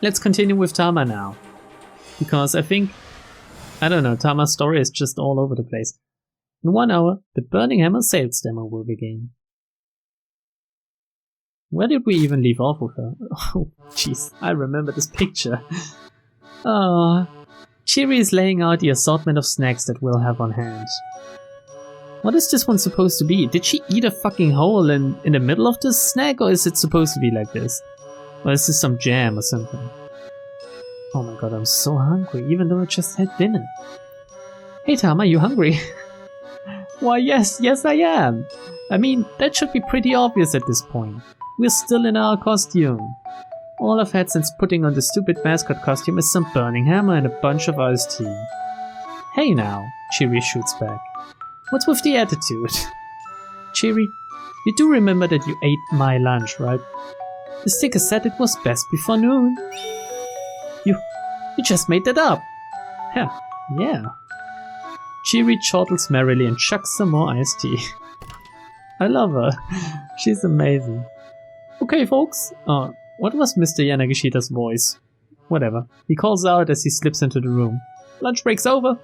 let's continue with Tama now. Because I think, I don't know, Tama's story is just all over the place. In 1 hour, the Burning Hammer sales demo will begin. Where did we even leave off with her? Oh, jeez, I remember this picture. Oh, Chiri is laying out the assortment of snacks that we'll have on hand. What is this one supposed to be? Did she eat a fucking hole in the middle of this snack, or is it supposed to be like this? Or is this some jam or something? Oh my god, I'm so hungry, even though I just had dinner. Hey Tama, you hungry? Why yes I am! I mean, that should be pretty obvious at this point. We're still in our costume. All I've had since putting on the stupid mascot costume is some burning hammer and a bunch of iced tea. Hey now, Chiri shoots back. What's with the attitude? Chiri, you do remember that you ate my lunch, right? The sticker said it was best before noon. You just made that up. Yeah. Chiri chortles merrily and chucks some more iced tea. I love her. She's amazing. Okay, folks. What was Mr. Yanagishita's voice? Whatever. He calls out as he slips into the room. Lunch break's over.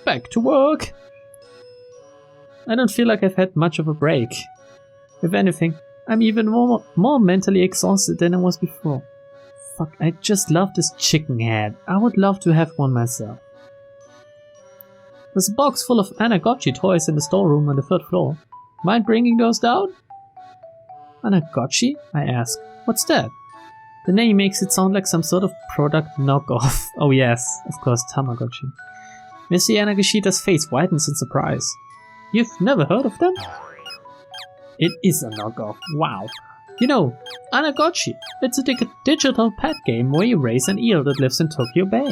Back to work. I don't feel like I've had much of a break. If anything, I'm even more mentally exhausted than I was before. Fuck, I just love this chicken head. I would love to have one myself. There's a box full of Anagotchi toys in the storeroom on the 3rd floor. Mind bringing those down? Anagotchi? I ask. What's that? The name makes it sound like some sort of product knockoff. Oh yes, of course, Tamagotchi. Mr. Yanagishita's face widens in surprise. You've never heard of them? It is a knockoff, wow. You know, Anagotchi, it's a digital pet game where you raise an eel that lives in Tokyo Bay.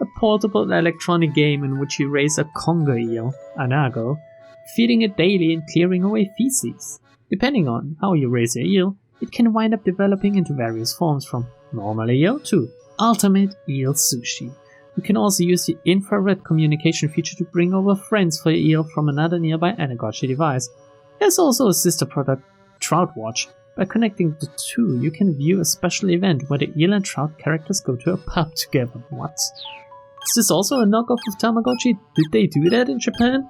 A portable electronic game in which you raise a conger eel, Anago, feeding it daily and clearing away feces. Depending on how you raise your eel, it can wind up developing into various forms from normal eel to ultimate eel sushi. You can also use the infrared communication feature to bring over friends for your eel from another nearby Anagotchi device. There's also a sister product, Trout Watch. By connecting the two, you can view a special event where the eel and trout characters go to a pub together. What? Is this also a knockoff of Tamagotchi? Did they do that in Japan?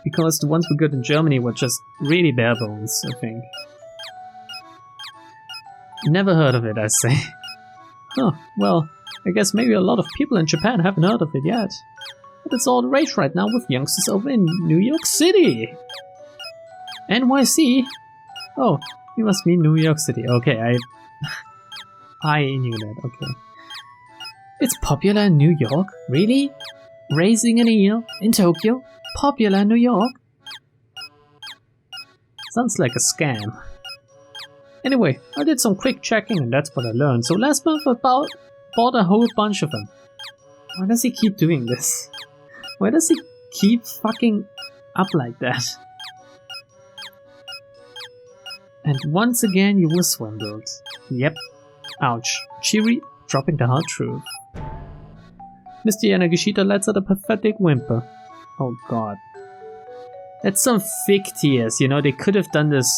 Because the ones we got in Germany were just really bare bones, I think. Never heard of it, I say. Huh, well, I guess maybe a lot of people in Japan haven't heard of it yet. But it's all the rage right now with youngsters over in New York City. NYC? Oh, you must mean New York City. Okay, I knew that, okay. It's popular in New York? Really? Raising an eel in Tokyo? Popular in New York? Sounds like a scam. Anyway, I did some quick checking and that's what I learned. So last month I bought a whole bunch of them. Why does he keep doing this? Why does he keep fucking up like that? And once again you were swindled. Yep. Ouch. Chiri dropping the hard truth. Mr. Yanagishita lets out a pathetic whimper. Oh god. That's some fake tears, you know, they could have done this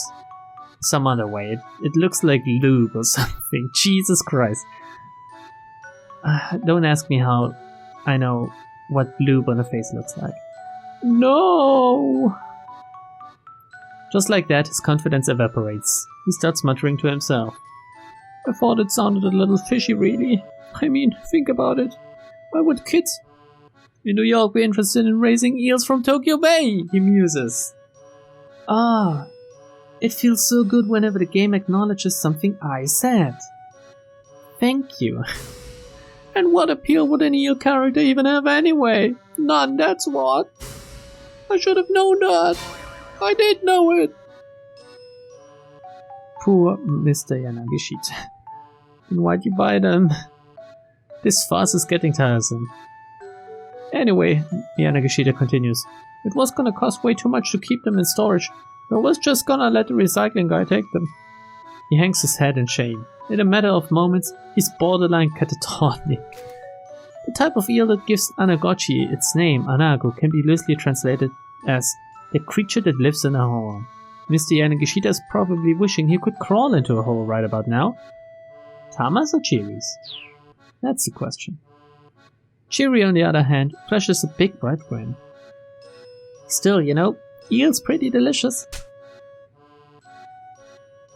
some other way. It looks like lube or something. Jesus Christ. Don't ask me how I know what lube on a face looks like. No! Just like that, his confidence evaporates. He starts muttering to himself. I thought it sounded a little fishy, really. I mean, think about it. Why would kids in New York be interested in raising eels from Tokyo Bay? He muses. Ah, it feels so good whenever the game acknowledges something I said. Thank you. And what appeal would an eel character even have anyway? None, that's what. I should have known that. I did know it. Poor Mr. Yanagishita. And why'd you buy them? This farce is getting tiresome. Anyway, Yanagishita continues, it was gonna cost way too much to keep them in storage. I was just gonna let the recycling guy take them. He hangs his head in shame. In a matter of moments, he's borderline catatonic. The type of eel that gives Anagotchi its name, Anago, can be loosely translated as the creature that lives in a hole. Mr. Yanagishita is probably wishing he could crawl into a hole right about now. Tamas or Chiri's? That's the question. Chiri, on the other hand, flashes a big bright grin. Still, you know, eel's pretty delicious.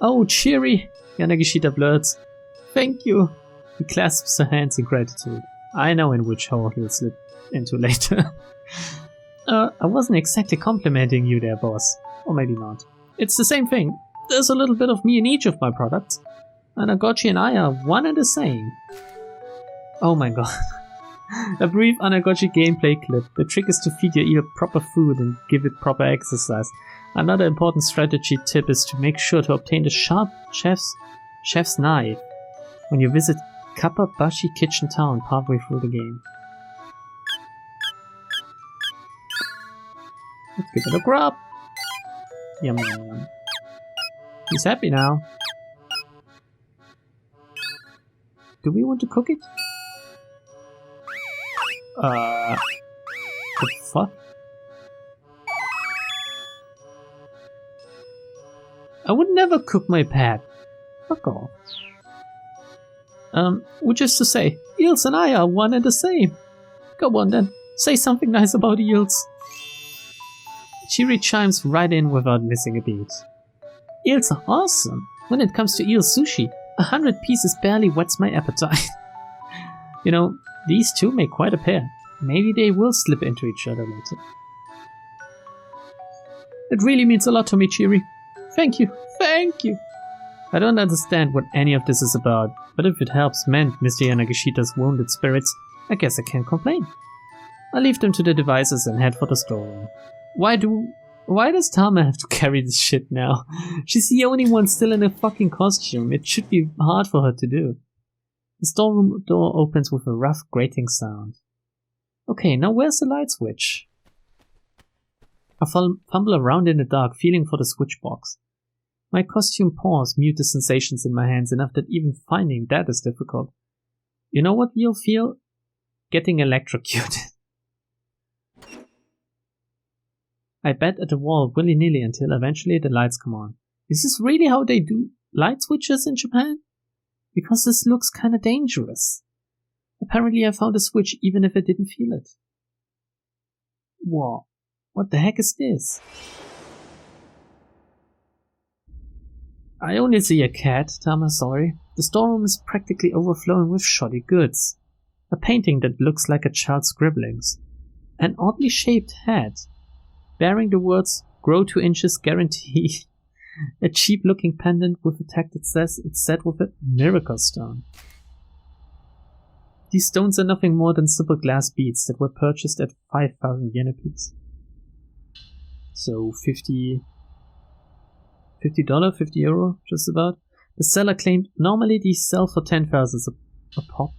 Oh, Chiri, Yanagishita blurts. Thank you. He clasps her hands in gratitude. I know in which hole he'll slip into later. I wasn't exactly complimenting you there, boss. Or maybe not. It's the same thing. There's a little bit of me in each of my products. Anagotchi and I are one and the same. Oh my god. A brief Anagotchi gameplay clip. The trick is to feed your eel proper food and give it proper exercise. Another important strategy tip is to make sure to obtain the sharp chef's knife when you visit Kappabashi Kitchen Town partway through the game. Let's give it a grub. Yum yum yum. He's happy now. Do we want to cook it? The fuck? I would never cook my pet. Fuck off. Which is to say, eels and I are one and the same. Go on then, say something nice about eels. Chiri chimes right in without missing a beat. Eels are awesome. When it comes to eel sushi, 100 pieces barely whets my appetite. You know, these two make quite a pair. Maybe they will slip into each other later. It really means a lot to me, Chiri. Thank you, thank you. I don't understand what any of this is about, but if it helps mend Mr. Yanagishita's wounded spirits, I guess I can't complain. I leave them to the devices and head for the storeroom. Why does Tama have to carry this shit now? She's the only one still in a fucking costume. It should be hard for her to do. The storeroom door opens with a rough grating sound. Okay, now where's the light switch? I fumble around in the dark, feeling for the switch box. My costume paws mute the sensations in my hands enough that even finding that is difficult. You know what you'll feel? Getting electrocuted. I bat at the wall willy-nilly until eventually the lights come on. Is this really how they do light switches in Japan? Because this looks kinda dangerous. Apparently I found a switch even if I didn't feel it. Whoa, what the heck is this? I only see a cat, Tama, sorry. The storeroom is practically overflowing with shoddy goods. A painting that looks like a child's scribblings. An oddly shaped hat, bearing the words, grow 2 inches guaranteed. A cheap looking pendant with a tag that says it's set with a miracle stone. These stones are nothing more than simple glass beads that were purchased at 5,000 yen apiece. So $50, 50 euro, just about. The seller claimed normally these sell for 10,000 a pop,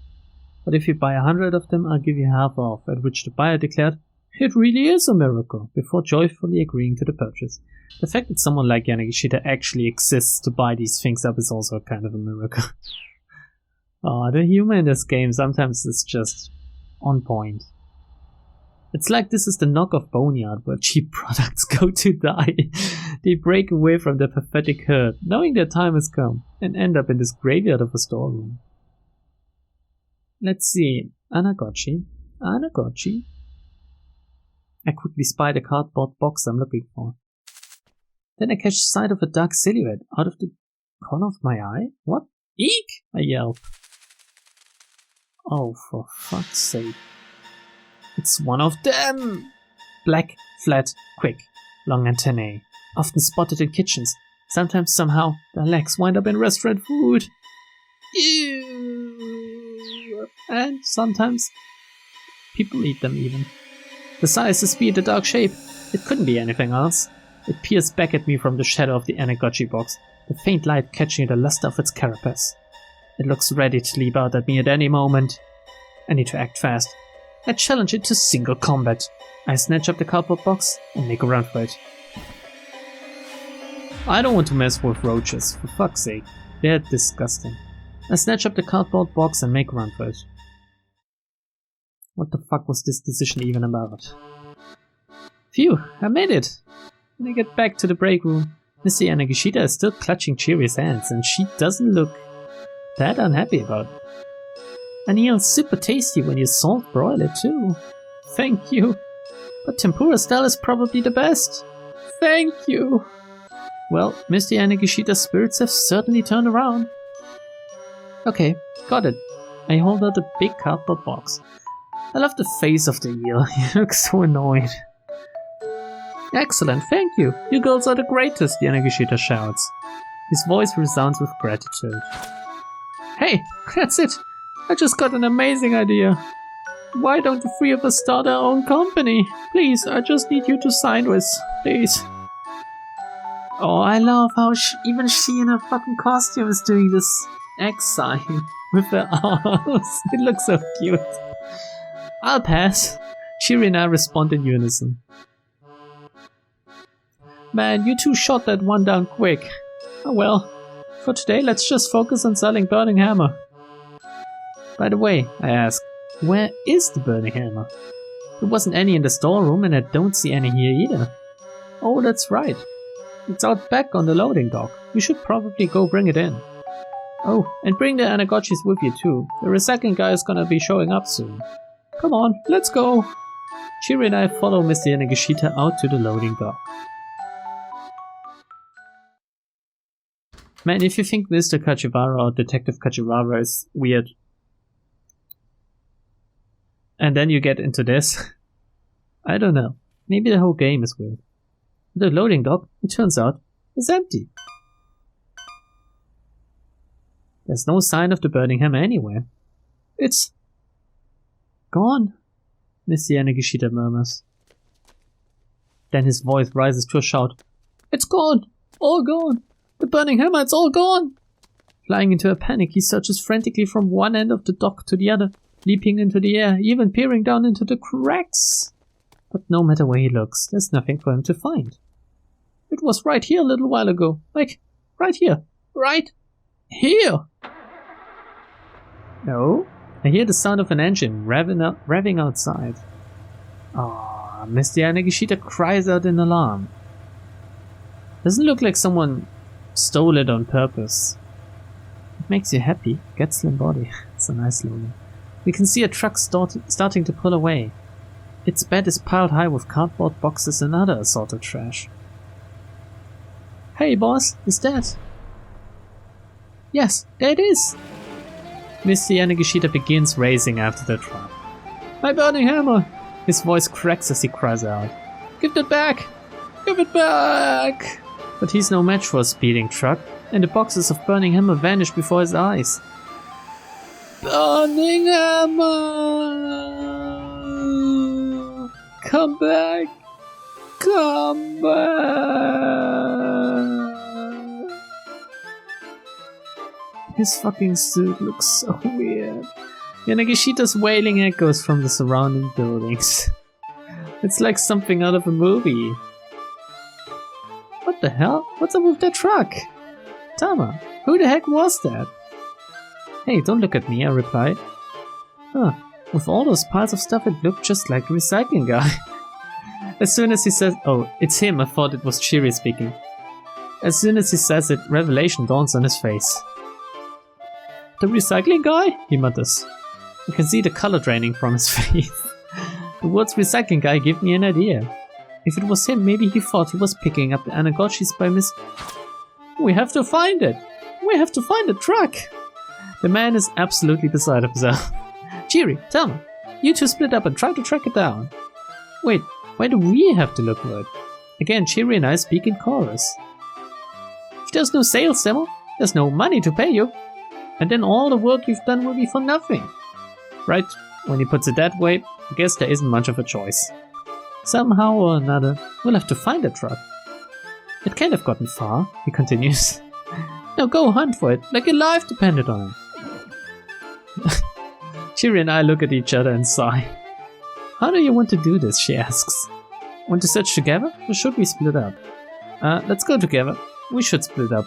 but if you buy 100 of them, I'll give you half off, at which the buyer declared, it really is a miracle, before joyfully agreeing to the purchase. The fact that someone like Yanagishita actually exists to buy these things up is also kind of a miracle. Oh, the humor in this game sometimes is just on point. It's like this is the knockoff Boneyard where cheap products go to die. They break away from their pathetic herd, knowing their time has come, and end up in this graveyard of a storeroom. Let's see. Anagotchi. I quickly spy the cardboard box I'm looking for. Then I catch sight of a dark silhouette out of the corner of my eye. What? Eek! I yelp. Oh, for fuck's sake. It's one of them! Black, flat, quick, long antennae. Often spotted in kitchens. Sometimes, somehow, their legs wind up in restaurant food. Ew! And sometimes, people eat them even. The size, the speed, the dark shape. It couldn't be anything else. It peers back at me from the shadow of the Anagotchi box, the faint light catching the luster of its carapace. It looks ready to leap out at me at any moment. I need to act fast. I challenge it to single combat. I snatch up the cardboard box and make a run for it. I don't want to mess with roaches, for fuck's sake. They're disgusting. I snatch up the cardboard box and make a run for it. What the fuck was this decision even about? Phew, I made it! When I get back to the break room, Mr. Yanagishita is still clutching Chiri's hands, and she doesn't look that unhappy about. And eel's super tasty when you salt broil it too. Thank you. But tempura style is probably the best. Thank you. Well, Mr. Yanagishita's spirits have certainly turned around. Okay, got it. I hold out a big cardboard box. I love the face of the eel. He looks so annoyed. Excellent, thank you. You girls are the greatest, Yanagishita shouts. His voice resounds with gratitude. Hey, that's it. I just got an amazing idea. Why don't the three of us start our own company? Please, I just need you to sign with. Please. Oh, I love how even she in her fucking costume is doing this X sign with her arms. It looks so cute. I'll pass. Shiri and I respond in unison. Man, you two shot that one down quick. Oh well. For today, let's just focus on selling Burning Hammer. By the way, I ask, where is the Burning Hammer? There wasn't any in the storeroom and I don't see any here either. Oh, that's right. It's out back on the loading dock. We should probably go bring it in. Oh, and bring the Anagotchis with you too. The recycling guy is gonna be showing up soon. Come on, let's go. Shiri and I follow Mr. Yanagishita out to the loading dock. Man, if you think Mr. Kajiwara or Detective Kajiwara is weird, and then you get into this, I don't know. Maybe the whole game is weird. The loading dock, it turns out, is empty. There's no sign of the Burning Hammer anywhere. It's gone, Mr. Yanagishita murmurs. Then his voice rises to a shout. It's gone! All gone! The Burning Hammer, it's all gone! Flying into a panic, he searches frantically from one end of the dock to the other, leaping into the air, even peering down into the cracks. But no matter where he looks, there's nothing for him to find. It was right here a little while ago. Like, right here. Right here! No? I hear the sound of an engine revving outside. Ah, Mr. Yanagishita cries out in alarm. Doesn't look like someone stole it on purpose. It makes you happy. Get slim body. It's a nice slogan. We can see a truck starting to pull away. Its bed is piled high with cardboard boxes and other assorted trash. Hey boss, is that? Yes, there it is! Mr. Yanagishita begins racing after the truck. My Burning Hammer! His voice cracks as he cries out. Give that back! Give it back! But he's no match for a speeding truck, and the boxes of Burning Hammer vanish before his eyes. Burning Hammer! Come back! Come back! His fucking suit looks so weird. Yanagishita's wailing echoes from the surrounding buildings. It's like something out of a movie. What the hell? What's up with that truck? Tama, who the heck was that? Hey, don't look at me, I replied. Huh, with all those piles of stuff it looked just like the recycling guy. As soon as he says, oh, it's him, I thought it was Chiri speaking. As soon as he says it, revelation dawns on his face. The recycling guy? He mutters. You can see the color draining from his face. The words recycling guy give me an idea. If it was him, maybe he thought he was picking up the Anagotchis by We have to find it! We have to find the truck! The man is absolutely beside himself. Chiri, Tama, you two split up and try to track it down. Wait, why do we have to look for it? Again, Chiri and I speak in chorus. If there's no sales demo, there's no money to pay you. And then all the work you've done will be for nothing. Right, when he puts it that way, I guess there isn't much of a choice. Somehow or another, we'll have to find the truck. It can't have gotten far, he continues. Now go hunt for it, like your life depended on it. Chiri and I look at each other and sigh. How do you want to do this, she asks. Want to search together, or should we split up? Let's go together. We should split up.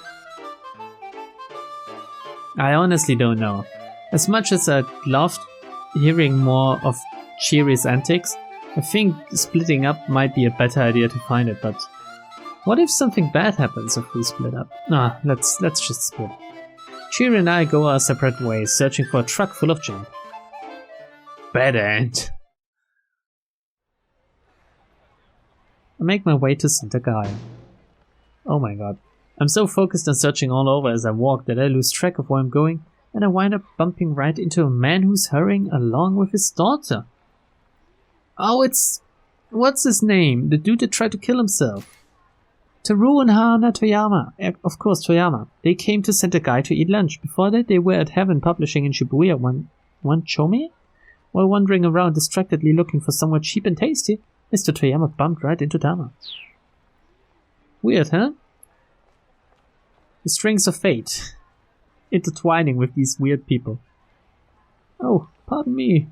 I honestly don't know. As much as I'd loved hearing more of Chiri's antics, I think splitting up might be a better idea to find it, but what if something bad happens if we split up? Nah, let's just split. Shiri and I go our separate ways, searching for a truck full of junk. Bad end. I make my way to Center Guy. Oh my god. I'm so focused on searching all over as I walk that I lose track of where I'm going, and I wind up bumping right into a man who's hurrying along with his daughter. Oh, it's... what's his name? The dude that tried to kill himself. Teru and Hana Toyama. Of course, Toyama. They came to Center Guy to eat lunch. Before that, they were at Heaven Publishing in Shibuya one Chome? While wandering around distractedly looking for somewhere cheap and tasty, Mr. Toyama bumped right into Tama. Weird, huh? The strings of fate. Intertwining with these weird people. Oh, pardon me.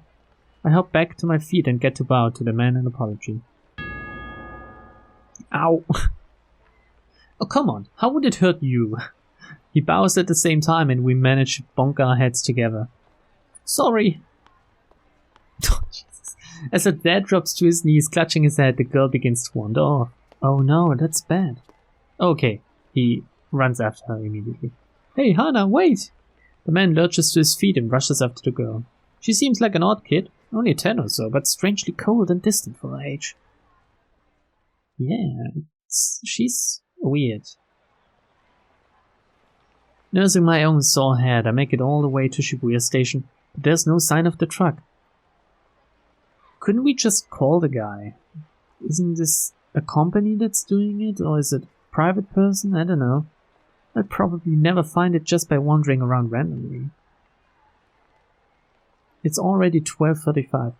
I hop back to my feet and get to bow to the man in apology. Ow. Oh, come on. How would it hurt you? He bows at the same time and we manage to bonk our heads together. Sorry. Oh, Jesus. As her dad drops to his knees, clutching his head, the girl begins to wander off. Oh no, that's bad. Okay. He runs after her immediately. Hey, Hana, wait! The man lurches to his feet and rushes after the girl. She seems like an odd kid, only 10 or so, but strangely cold and distant for her age. Yeah, she's weird. Nursing my own sore head, I make it all the way to Shibuya Station, but there's no sign of the truck. Couldn't we just call the guy? Isn't this a company that's doing it, or is it a private person? I don't know. I'd probably never find it just by wandering around randomly. It's already 12:35.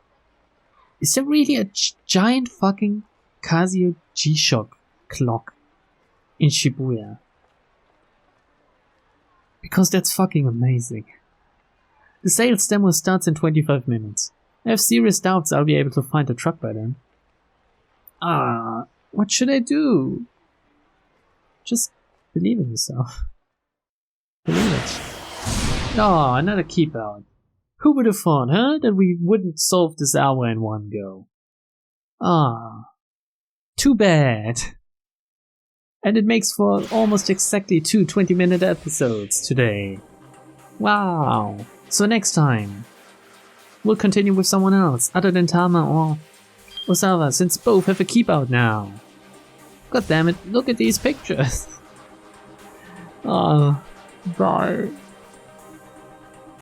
Is there really a giant fucking Casio G-Shock clock in Shibuya? Because that's fucking amazing. The sales demo starts in 25 minutes. I have serious doubts I'll be able to find the truck by then. What should I do? Just believe in yourself. Believe it. Oh, another keep out. Who would have thought, huh? That we wouldn't solve this hour in one go. Too bad. And it makes for almost exactly 2 20-minute episodes today. Wow. So next time, we'll continue with someone else, other than Tama or Osawa, since both have a keep out now. God damn it, look at these pictures. Bye.